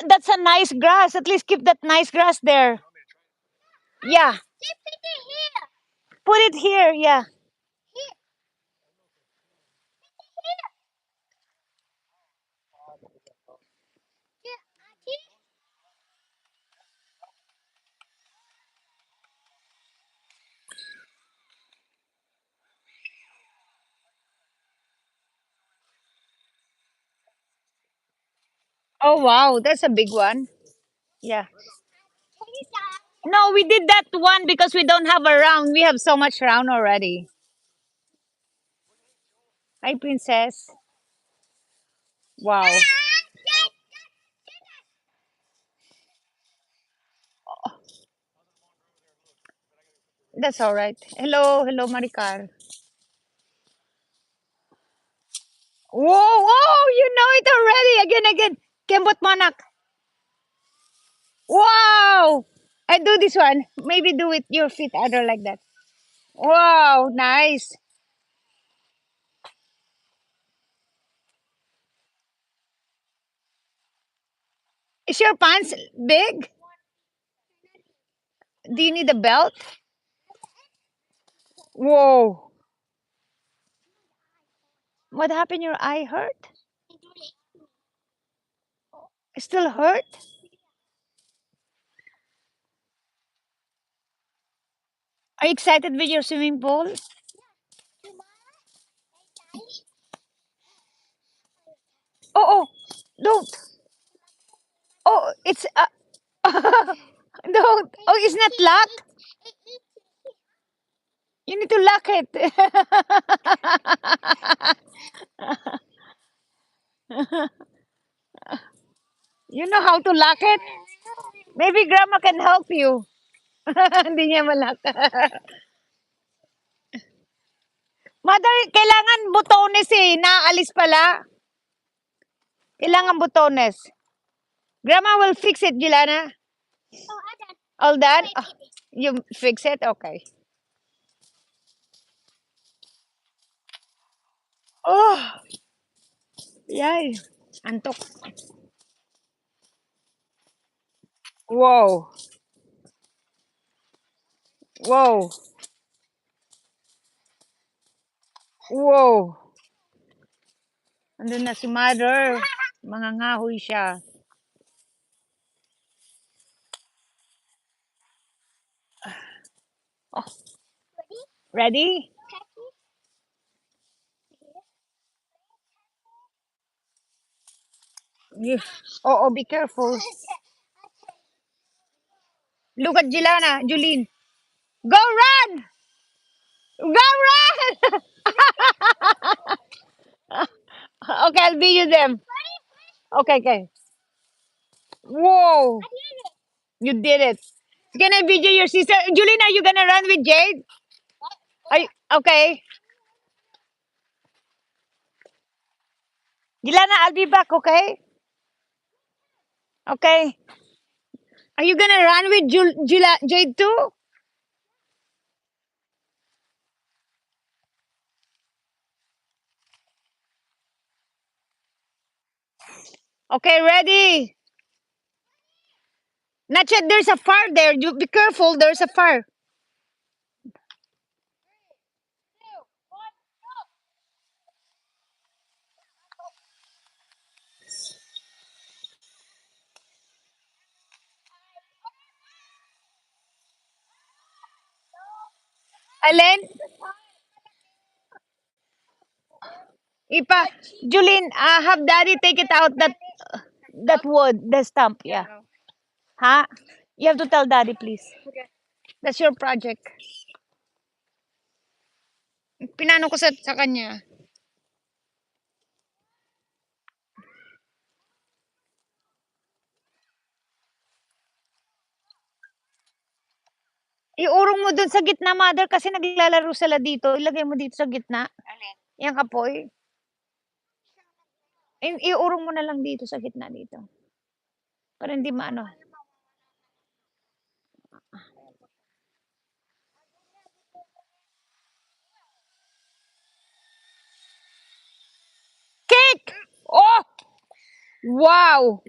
That's a nice grass. At least keep that nice grass there. Yeah. Put it here. Yeah. Oh wow, that's a big one. Yeah. No, we did that one because we don't have a round. We have so much round already. Hi, princess. Wow. That's all right. Hello, hello, Maricar. Whoa, whoa, you know it already. Again, again. Kembot Manak. Wow. I do this one. Maybe do it your feet other like that. Wow, nice. Is your pants big? Do you need a belt? Whoa. What happened? Your eye hurt? Still hurt? Are you excited with your swimming pool? Oh, oh, don't. Oh, it's don't. Oh, it's not locked. You need to lock it. You know how to lock it? Maybe grandma can help you. Hindi niya malak. Mother, kailangan butones eh. Naalis pala. Kailangan butones. Grandma will fix it, Gilana. All done? Oh, you fix it? Okay. Oh, yay. Antok. Wow. Wow. Wow. Andun na si mother. Mangangahoy siya. Oh, ready? Yeah. Oh, oh, be careful. Look at Gilana, Julene. Go run! Go run! Okay, I'll be you them. Okay, okay. Whoa, you did it. Can I video your sister? Julene, are you gonna run with Jade? Are you, okay. Gilana, I'll be back, okay? Okay. Are you gonna run with Jade too? Okay, ready. Not yet, there's a fire there. You be careful, there's a fire. Alin, Ipa, Julene, have daddy take it out that wood, the stump, yeah. Huh? You have to tell daddy, please. That's your project. Pinano ko sa kanya. Iurong mo dun sa gitna, mother, kasi naglalaro sila dito. Ilagay mo dito sa gitna. Yung apoy. Iurong mo na lang dito sa gitna dito. Para hindi maano. Cake! Oh! Wow!